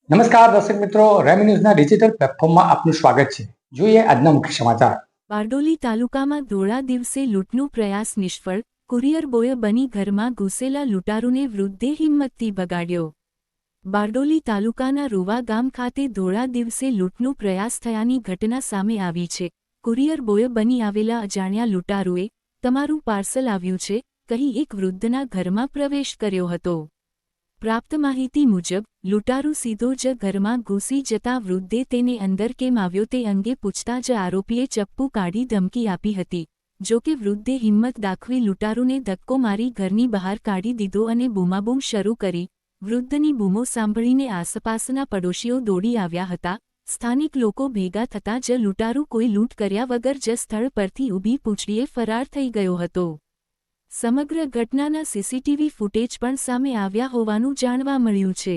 નમસ્કાર દર્શક મિત્રો, રેમી ન્યૂઝના ડિજિટલ પ્લેટફોર્મમાં આપનું સ્વાગત છે. જોઈએ આજના મુખ્ય સમાચાર. બારડોલી તાલુકામાં ધોળા દિવસે લૂંટનો પ્રયાસ નિષ્ફળ, કુરિયર બોય બની ઘરમાં ઘૂસેલા લૂંટારૂને વૃદ્ધે હિંમતથી ભગાડ્યો. બારડોલી તાલુકાના રૂવા ગામ ખાતે ધોળા દિવસે લૂંટનો પ્રયાસ થયાની ઘટના સામે આવી છે. કુરિયર બોય બની આવેલા અજાણ્યા લૂંટારૂએ તમારું પાર્સલ આવ્યું છે કહી એક વૃદ્ધના ઘરમાં પ્રવેશ કર્યો હતો. પ્રાપ્ત માહિતી મુજબ લૂંટારૂ સીધો જ ઘરમાં ઘૂસી જતા વૃદ્ધે તેને અંદર કેમ આવ્યો તે અંગે પૂછતા જ આરોપીએ ચપ્પુ કાઢી ધમકી આપી હતી. જોકે વૃદ્ધે હિંમત દાખવી લૂંટારૂને ધક્કો મારી ઘરની બહાર કાઢી દીધો અને બૂમાબૂમ શરૂ કરી. વૃદ્ધની બૂમો સાંભળીને આસપાસના પડોશીઓ દોડી આવ્યા હતા. સ્થાનિક લોકો ભેગા થતાં જ લૂંટારૂ કોઈ લૂંટ કર્યા વગર જ સ્થળ પરથી ઊભી પૂંછડીએ ફરાર થઈ ગયો હતો. સમગ્ર ઘટનાના સીસીટીવી ફૂટેજ પણ સામે આવ્યા હોવાનું જાણવા મળ્યું છે.